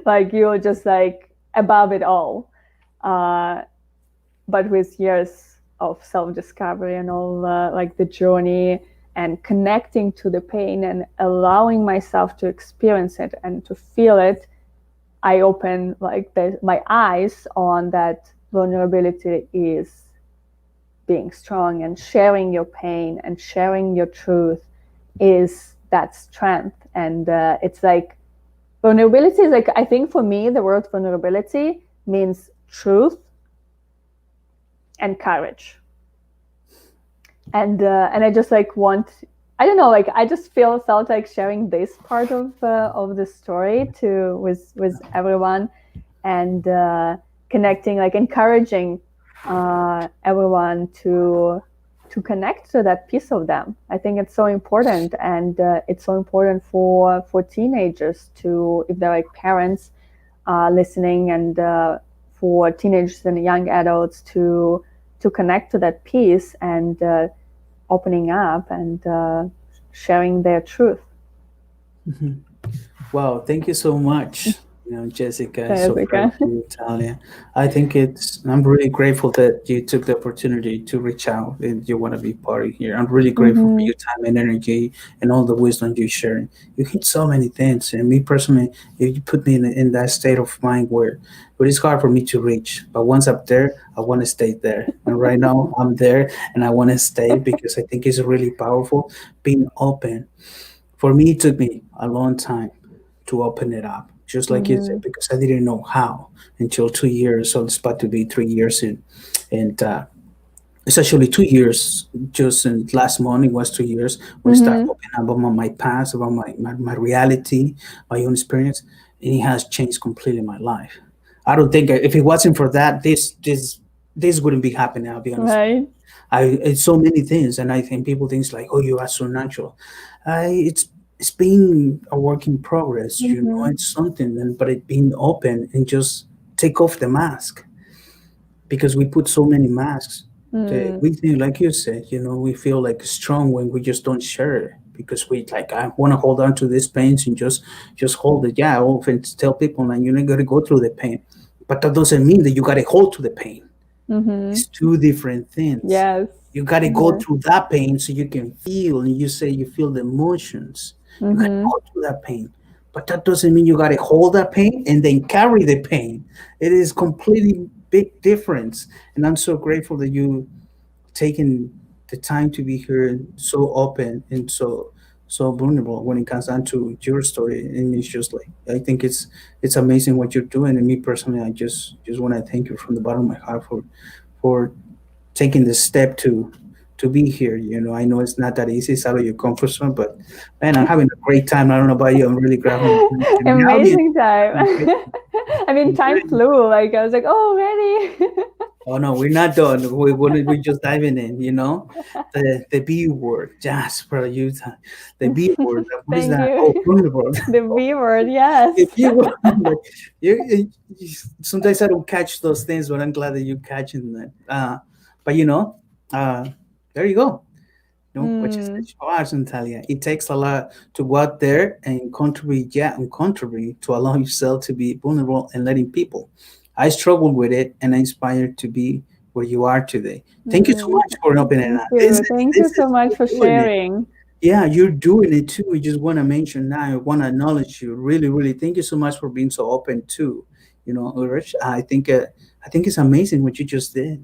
Like, you're just like above it all. But with years of self-discovery and all, like, the journey and connecting to the pain and allowing myself to experience it and to feel it, I open, like, my eyes on that vulnerability is being strong, and sharing your pain and sharing your truth is that strength. And it's like, vulnerability is like, I think for me, the word vulnerability means truth and courage. And I just like want, I don't know, like, I just felt like sharing this part of the story to with everyone, and connecting, like, encouraging everyone to connect to that piece of them. I think it's so important, and it's so important for teenagers to, if they're like parents listening, and for teenagers and young adults to connect to that piece, and opening up and sharing their truth. Wow, thank you so much, Jessica. So proud Jessica. of you, Talia. I think I'm really grateful that you took the opportunity to reach out and you want to be part of here. I'm really grateful for Mm-hmm. your time and energy and all the wisdom you share. You hit so many things, and me personally, you put me in that state of mind where it's hard for me to reach. But once I'm there, I want to stay there. And right now, I'm there, and I want to stay because I think it's really powerful being open. For me, it took me a long time to open it up, just like you said, Mm-hmm. because I didn't know how until 2 years. So it's about to be 3 years in, and it's actually 2 years. Just in last morning was 2 years when I started Mm-hmm. opening up about my past, about my reality, my own experience, and it has changed completely my life. I don't think if it wasn't for that, this wouldn't be happening. I'll be honest. Right. It's so many things, and I think people think like, oh, you are so natural. It's been a work in progress, Mm-hmm. it's something, and but it being open and just take off the mask, because we put so many masks that Mm. we think, like you said, we feel like strong when we just don't share it. because we like I want to hold on to this pain and just hold it. Yeah, I often tell people, man, you're not gonna go through the pain, but that doesn't mean that you gotta hold to the pain. Mm-hmm. It's two different things. Yes. You got to go Yeah. through that pain so you can feel, and you say you feel the emotions. You got to Mm-hmm. go through that pain, but that doesn't mean you got to hold that pain and then carry the pain. It is completely big difference, and I'm so grateful that you taking the time to be here, so open and so vulnerable when it comes down to your story. And it's just like I think it's amazing what you're doing. And me personally, I just want to thank you from the bottom of my heart for taking the step to be here. I know it's not that easy. It's out of your comfort zone, but man, I'm having a great time. I don't know about you. I'm really grabbing and now you. Amazing time. I mean, time flew. Like I was like, oh, ready. Oh no, we're not done. We're just diving in. The B word, Jasper, Utah. The B word. What is Thank that? Oh, you. vulnerable. The V word, The yes. B word. Like, sometimes I don't catch those things, but I'm glad that you catching that. But uh, there you go. What you said, Mm, Talia. It takes a lot to go out there and contribute, yeah, and contribute to allow yourself to be vulnerable and letting people. I struggled with it and I inspired to be where you are today. Thank you so mm. much for opening Thank up. This you. is Thank you this so is much you're for doing it. sharing. Yeah, you're doing it too. We just want to mention now. I want to acknowledge you. Really, really, thank you so much for being so open too. Rich. I think it's amazing what you just did.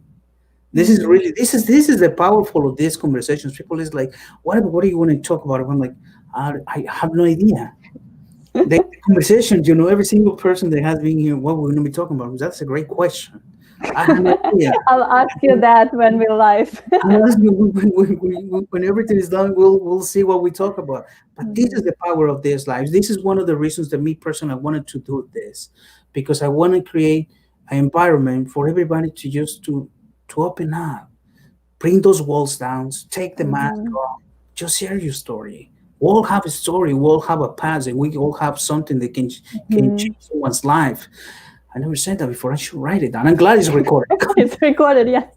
This is Mm. really this is the powerful of these conversations. People is like, what do you want to talk about? I'm like, I have no idea. The conversations, every single person that has been here, what we're going to be talking about. That's a great question. I have no idea. I'll ask you that when we're live. I'll ask you when everything is done, we'll see what we talk about. But this is Mhm. the power of these lives. This is one of the reasons that me personally I wanted to do this, because I want to create an environment for everybody to just to open up, bring those walls down, take the mask Mhm. off, just share your story. We all have a story, we all have a past, and we all have something that can Mhm. change someone's life. I never said that before. I should write it down. I'm glad it's recorded. It's recorded, yes.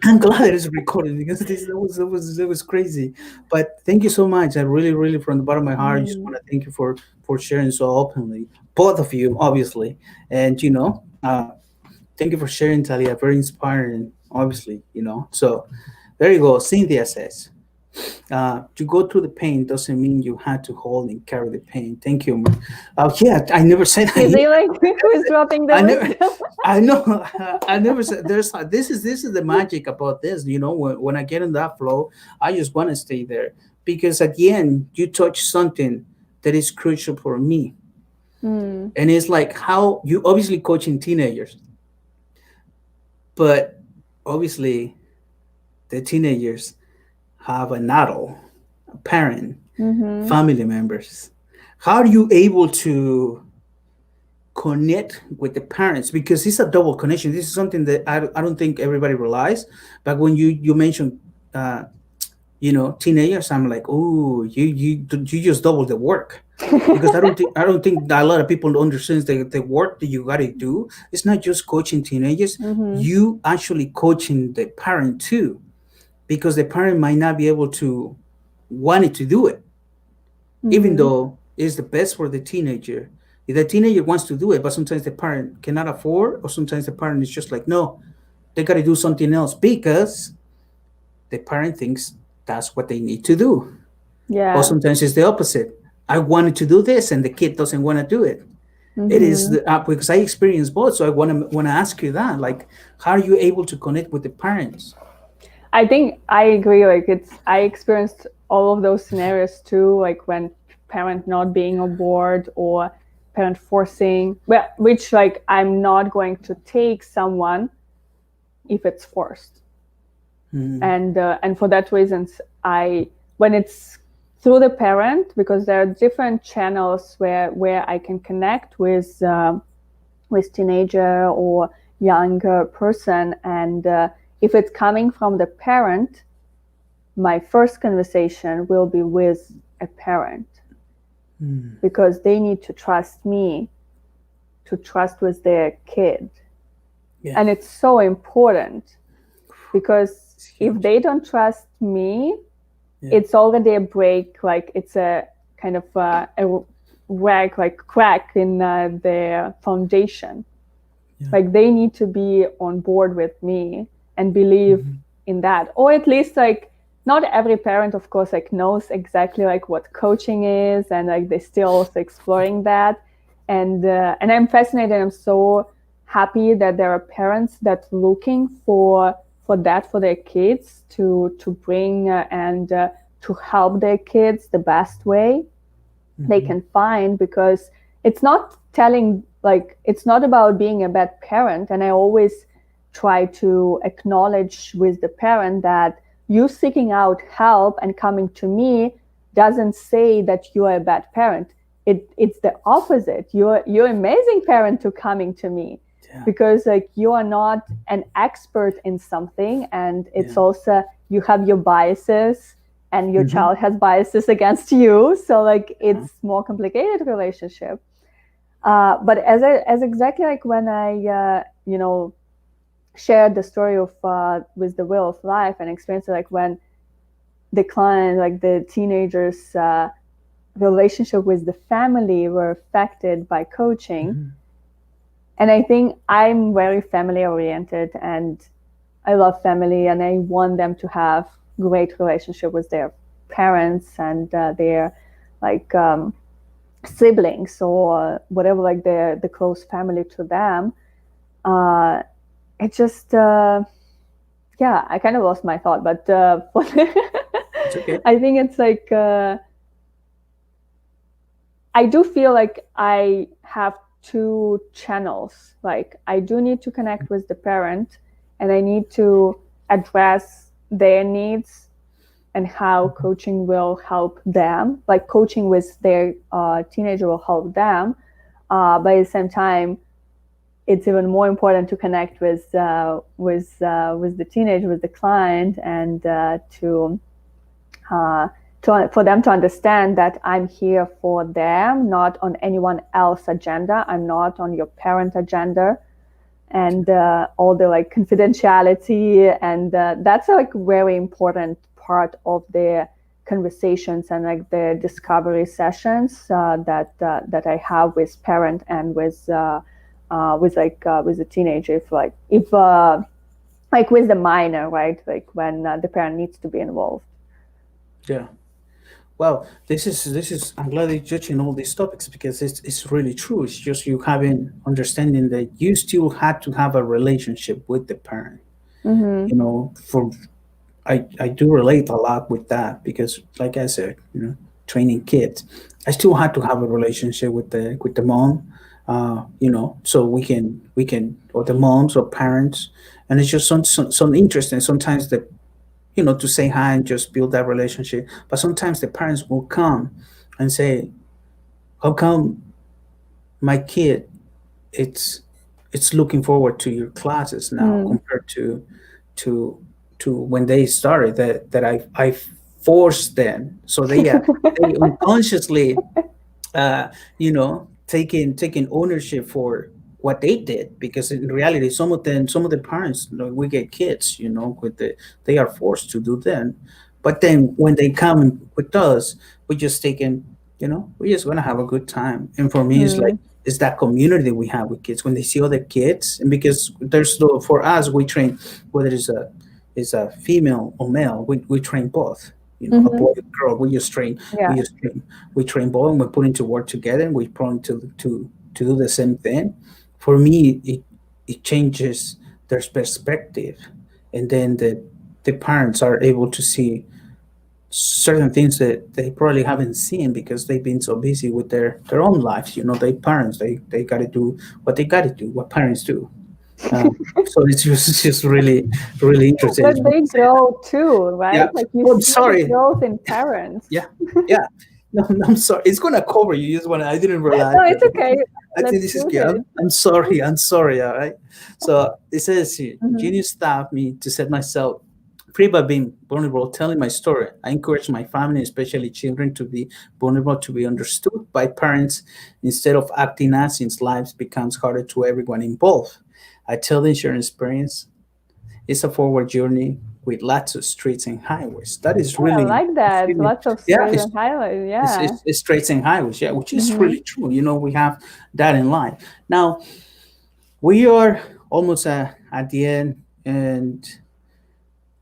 I'm glad it is recorded because it was crazy. But thank you so much. I really, really, from the bottom of my heart, I just Mm. want to thank you for sharing so openly. Both of you, obviously, and thank you for sharing, Talia. Very inspiring, obviously. So there you go. Cynthia says, to go through the pain doesn't mean you had to hold and carry the pain. Thank you, Omar. Yeah, I never said that You here. see, like, who's dropping the I never, wisdom? I know, I never said this is the magic about this. When I get in that flow, I just want to stay there because at the end you touch something that is crucial for me, Mm. and it's like how you obviously coaching teenagers, but obviously the teenagers have an adult, a parent, Mhm. family members. How are you able to connect with the parents, because it's a double connection? This is something that I don't think everybody realize. But when you mention uh, teenagers, I'm like, oh, you just double the work, because I don't think that a lot of people understand the work that you got to do. It's not just coaching teenagers, Mhm. you actually coaching the parent too, because the parent might not be able to wanted to do it, even Mhm. though it's the best for the teenager. If the teenager wants to do it, but sometimes the parent cannot afford, or sometimes the parent is just like, no, they got to do something else because the parent thinks that's what they need to do. Or Yeah. sometimes it's the opposite. I wanted to do this, and the kid doesn't want to do it. It is Mhm. because I experienced both, so I want to ask you that, like, how are you able to connect with the parents? I think I agree. Like, I experienced all of those scenarios too, like when parent not being on board or parent forcing, well, which like I'm not going to take someone if it's forced. Mm, And for that reasons, I when it's through the parent, because there are different channels where I can connect with teenager or younger person, and if it's coming from the parent, my first conversation will be with a parent, mm, because they need to trust me to trust with their kid. yeah, And it's so important, because it's if huge. they don't trust me, Yeah. it's already a break, like it's a kind of a wreck, like crack in their foundation. Yeah. Like they need to be on board with me and believe Mhm. in that, or at least like not every parent, of course, like knows exactly like what coaching is, and like they're still also exploring that. And I'm fascinated. I'm so happy that there are parents that looking for that for their kids to bring and to help their kids the best way they Mhm. can find, because it's not telling, like it's not about being a bad parent. And I always try to acknowledge with the parent that you seeking out help and coming to me doesn't say that you are a bad parent. It's the opposite. You're amazing parent to coming to me, Yeah. because like you are not an expert in something, and it's Yeah. also you have your biases, and your Mhm. child has biases against you, so like Uh-huh. it's more complicated relationship. But as exactly like when I shared the story of with the Wheel of Life and experience, like when the client, like the teenagers relationship with the family were affected by coaching. Mhm. And I think I'm very family oriented, and I love family, and I want them to have great relationship with their parents and their like siblings or whatever, like the close family to them. Uh, it just yeah, I kind of lost my thought, but It's okay. I think it's like I do feel like I have two channels. Like I do need to connect with the parent, and I need to address their needs and how coaching will help them. Like coaching with their teenager will help them. But at the same time, it's even more important to connect with the teenager, with the client, and uh, for them to understand that I'm here for them, not on anyone else's agenda. I'm not on your parent agenda, and all the like confidentiality, and that's like very important part of the conversations and like the discovery sessions that I have with parent and with the teenager. If like with the minor, right? Like when the parent needs to be involved. Yeah. Well, this is. I'm glad that you're touching all these topics because it's really true. It's just you having understanding that you still had to have a relationship with the parent. Mm-hmm. For I do relate a lot with that because, like I said, training kids, I still had to have a relationship with the mom, so we can or the moms or parents, and it's just some interesting. Sometimes to say hi and just build that relationship, but sometimes the parents will come and say, "How come my kid it's it's looking forward to your classes now Mm. compared to to when they started that I forced them so they unconsciously taking ownership for what they did because in reality some of the parents we get kids with they are forced to do them, but then when they come with us we just taking we just want to have a good time. And for me it's like Mm. it's that community we have with kids when they see other kids. And because there's no for us we train whether it's a female or male, we train both, a Mm-hmm. boy or girl, we just train we Yeah. just train we train both and we put into work together and we put to do the same thing. For me it changes their perspective, and then the parents are able to see certain things that they probably haven't seen because they've been so busy with their own lives. They parents they got to do what they got to do, what parents do. So it's just, it's just really really interesting But when they you say that. grow too, Yeah. right? Like you Oh, I'm see the sorry. growth in parents. Yeah, yeah. No, no, I'm sorry. It's gonna cover you. You just wanna. I didn't realize No, it's that. okay. I think Let's this is shoot good. it. I'm sorry. I'm sorry. All right. So it says here, Mm-hmm. genius stopped me to set myself free by being vulnerable, telling my story. I encourage my family, especially children, to be vulnerable, to be understood by parents instead of acting as since life becomes harder to everyone involved. I tell them sharing experience. It's a forward journey with lots of streets and highways. That is I really, like that. Lots of yeah, streets and highlights. Yeah. it's streets and highways, yeah, which is Mm-hmm. really true. We have that in life. Now, we are almost at the end, and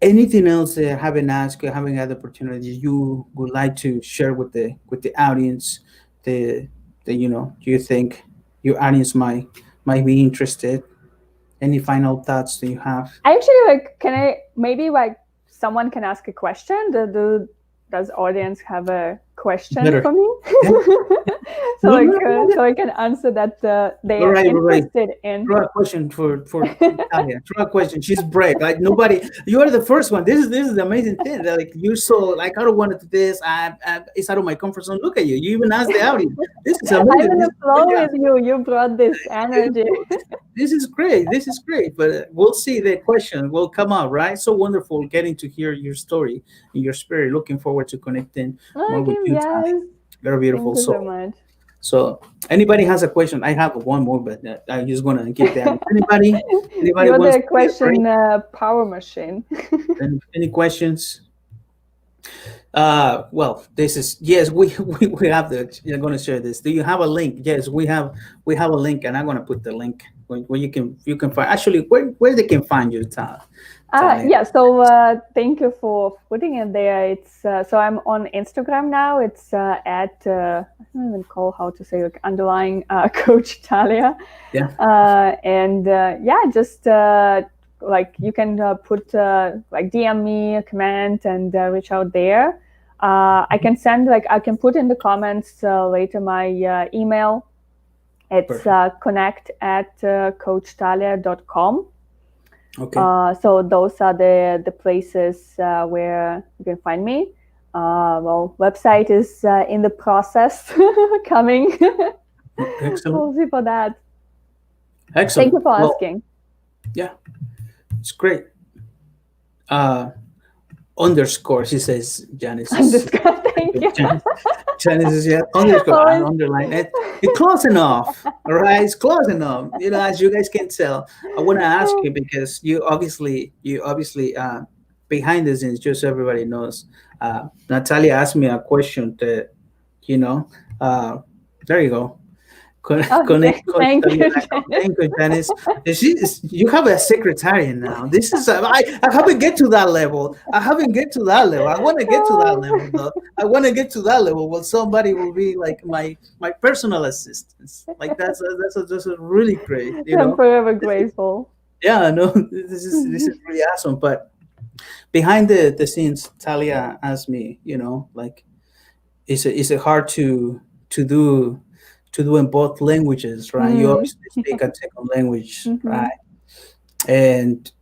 anything else that I haven't asked, or haven't had the opportunity, you would like to share with the audience, the do you think your audience might be interested? Any final thoughts that you have? I actually like. Can I maybe like someone can ask a question? Does audience have a question Better. for me? Yeah. So No, like no, no, no. so I can answer that they All are right, all right. interested in. Throw a question for Talia. Throw a question. She's brave. Like nobody. You are the first one. This is the amazing thing. That, like you're so like I don't want to do this. It's out of my comfort zone. Look at you. You even asked the audience. This is I'm amazing. in This the is good flow job. with you. You brought this energy. Beautiful. This is great. This is great. But we'll see. The question will come out, right? So wonderful getting to hear your story and your spirit. Looking forward to connecting more with Okay, you, Talia. yes. Very Thank beautiful you so soul. much. So, anybody has a question? I have one more, but I'm just gonna give that. Anybody You're wants the to be a break? question power machine. Any questions? Well, this is yes. We have the. You're gonna share this. Do you have a link? Yes, we have a link, and I'm gonna put the link where you can find. Actually, where they can find you, Talia. Yeah, so thank you for putting it there. It's so I'm on Instagram now. It's at I don't even call how to say like underlying Coach Talia, Yeah. and yeah, just like you can put like DM me a comment and reach out there. I can send like I can put in the comments later my email. It's Perfect. connect at coachtalia.com. Okay. So those are the places where you can find me. Well, website is in the process coming. Excellent. We'll see for that. Thank Excellent. you for Well, asking. yeah, it's great. Uh, underscore. She says Janice. Underscore. Thank you. Janice, Janice is yeah underscore and Always. underline it. It's close enough. All right, it's close enough. As you guys can tell, I want to ask you because you obviously behind the scenes, just so everybody knows. Natalia asked me a question that you know. Uh, there you go. Oh, Con thank Talia, you, Janice. thank you, Janice. You have a secretariat now. This is I haven't get to that level. I haven't get to that level. I want to get to that level though. I want to get to that level where somebody will be like my personal assistants. Like that's a really great. I'm forever grateful. Yeah, no, this is really awesome. But behind the scenes, Talia asked me, like is it hard to do to do in both languages, right? You Mm. obviously speak a second language, Hmm. right? And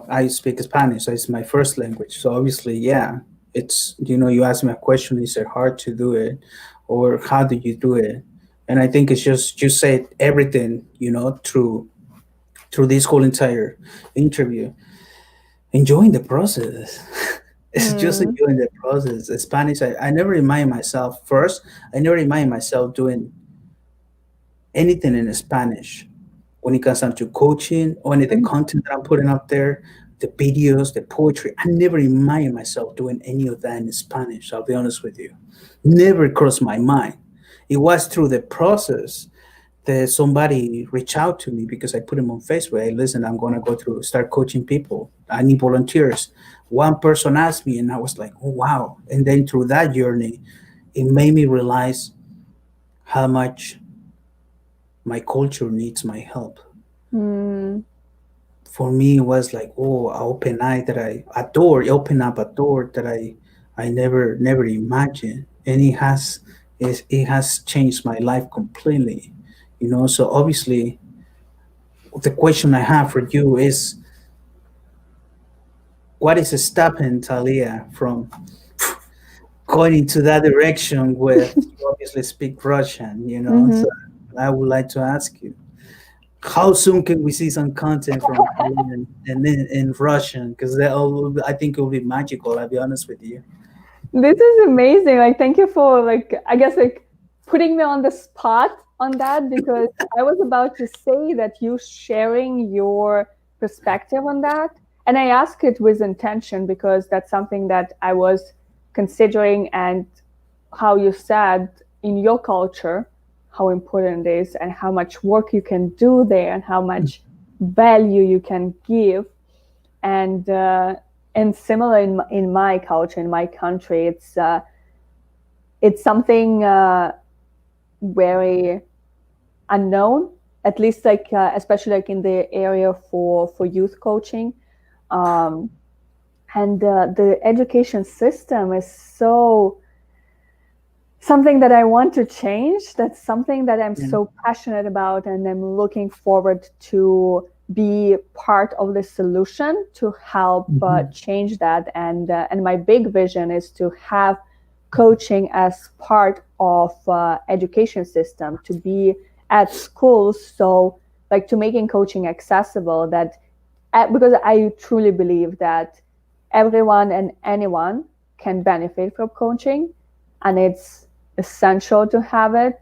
I speak Spanish, so it's my first language. So obviously, yeah, it's you ask me a question, is it hard to do it, or how do you do it? And I think it's just you said everything, through this whole entire interview, enjoying the process. It's just Mm. enjoying the process. Spanish, I never remind myself first. I never remind myself doing anything in Spanish when it comes down to coaching or any of the content that I'm putting up there, the videos, the poetry. I never remind myself doing any of that in Spanish. I'll be honest with you. Never crossed my mind. It was through the process that somebody reached out to me because I put him on Facebook. Hey, listen, I'm going to start coaching people. I need volunteers. One person asked me, and I was like, oh, wow. And then through that journey, it made me realize how much my culture needs my help. Mm. For me, it was like, oh, an open eye that a door, open up a door that I never imagined. And it has changed my life completely. So obviously, the question I have for you is, what is stopping Talia from going into that direction with you obviously speak Russian? Hmm. So I would like to ask you, how soon can we see some content from Talia and then in Russian? Because I think it will be magical. I'll be honest with you. This is amazing. Like, thank you for like, I guess like putting me on the spot on that because I was about to say that you sharing your perspective on that. and I ask it with intention because that's something that I was considering, and how you said in your culture how important it is and how much work you can do there and how much value you can give. And similar in my culture, in my country, it's something very unknown, at least like especially like in the area for youth coaching. um, and the education system is so something that I want to change. That's something that I'm Yeah. so passionate about, and I'm looking forward to be part of the solution to help Mhm. change that. And my big vision is to have coaching as part of education system, to be at schools, so like to making coaching accessible. That because I truly believe that everyone and anyone can benefit from coaching, and it's essential to have it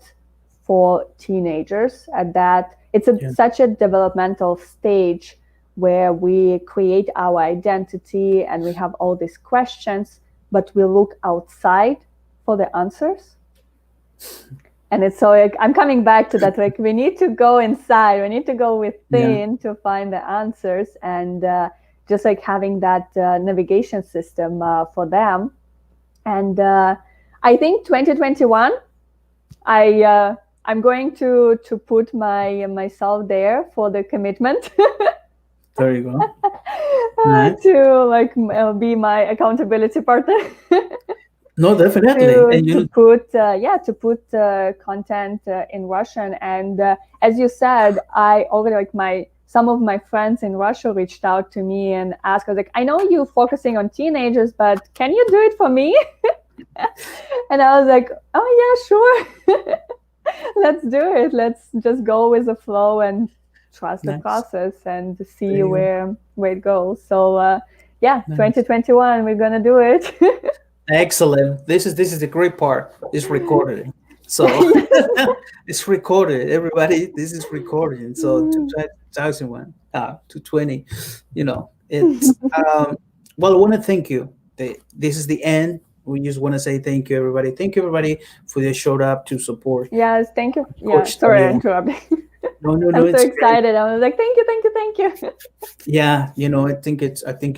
for teenagers at that. It's Yeah. such a developmental stage where we create our identity and we have all these questions, but we look outside for the answers. And it's so like I'm coming back to that, like we need to go inside, we need to go Yeah. within to find the answers. And just like having that navigation system for them. And I think 2021, I'm going to put myself there for the commitment. There you go. Nice. To like be my accountability partner. No, definitely. And To you, put to put content in Russian. And as you said, I already like my some of my friends in Russia reached out to me and asked. I was like, I know you're focusing on teenagers, but can you do it for me? And I was like, oh yeah, sure. Let's do it. Let's just go with the flow and trust the nice. process and There see you go. where it goes. So yeah, Nice. 2021, we're gonna do it. Excellent. This is the great part. It's recorded. So it's recorded. Everybody, this is recording. So Yes. 2001, 220, it's well, I want to thank you. This is the end. We just want to say thank you, everybody. Thank you, everybody, for they showed up to support Yes, thank you. Yeah, Coach sorry I Talia. interrupted. No, no, no, I'm so it's great. excited. I was like, thank you, thank you, thank you. Yeah, I think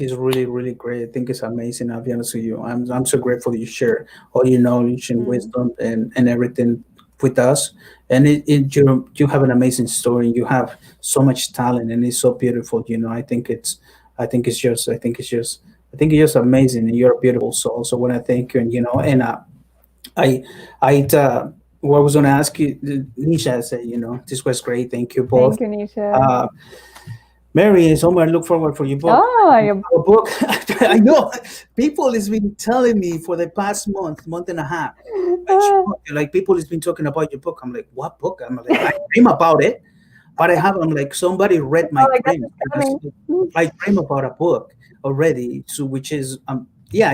it's really, really great. I think it's amazing. I'll be honest with you. I'm so grateful you share all your knowledge and Mm, wisdom and everything with us. And you have an amazing story. You have so much talent, and it's so beautiful. I think it's just amazing. And you're a beautiful soul. So when I thank you, and I I what I was going to ask you, Nisha said, this was great. Thank you both. thank you, Nisha. Uh, Mary is Omar. Look forward for your book. Oh, you A book. I know people has been telling me for the past month and a half. Like people has been talking about your book. I'm like, what book? I'm like, I dream about it, but I haven't like somebody read my oh, like dream that's because coming. I dream about a book already. So which is yeah,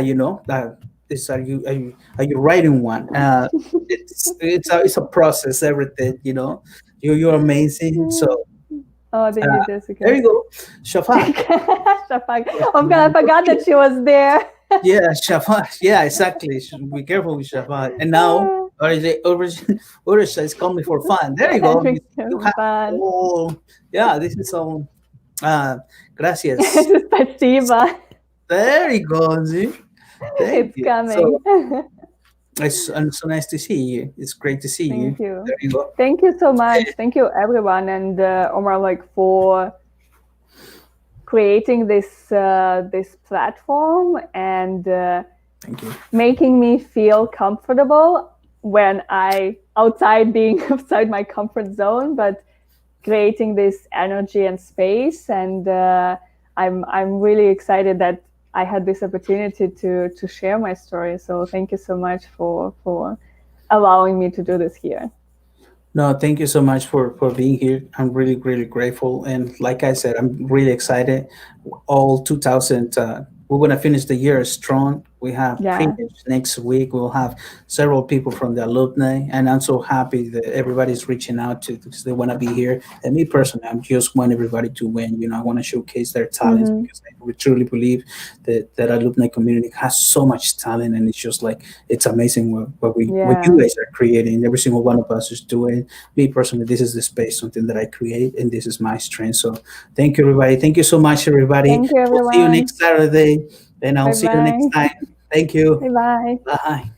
is are you writing one? It's a process. Everything you're amazing. So Oh, thank you, there Jessica. you go, Shafak. Shafak. Oh God, I forgot that she was there. Yeah, Shafat. Yeah, exactly. Should be careful with Shafat. And now, Ursha is coming for fun. There you go. You have Fun. all. Yeah, this is all. Uh, gracias. Спасибо. There you go. See? Thank It's you. coming. So it's so nice to see you. It's great to see you. Thank you. There you go. Thank you so much. Thank you, everyone, and Omar, like for creating this platform and Thank you. making me feel comfortable when I outside being outside my comfort zone, but creating this energy and space. And I'm really excited that I had this opportunity to share my story. So thank you so much for allowing me to do this here. No, thank you so much for being here. I'm really, really grateful. And like I said, I'm really excited. All 2000, we're going to finish the year strong. We have Yeah. Prieto next week. We'll have several people from the alumni, and I'm so happy that everybody's reaching out to because they want to be here. And me personally, I just want everybody to win. I want to showcase their talents Hmm. because I truly believe that alumni community has so much talent, and it's just like it's amazing what you Yeah. guys are creating. Every single one of us is doing. Me personally, this is the space, something that I create, and this is my strength. So thank you, everybody. Thank you so much, everybody. Thank you, We'll see you everyone. next Saturday, and I'll Bye see you next bye. time. Thank you. Bye bye. Bye.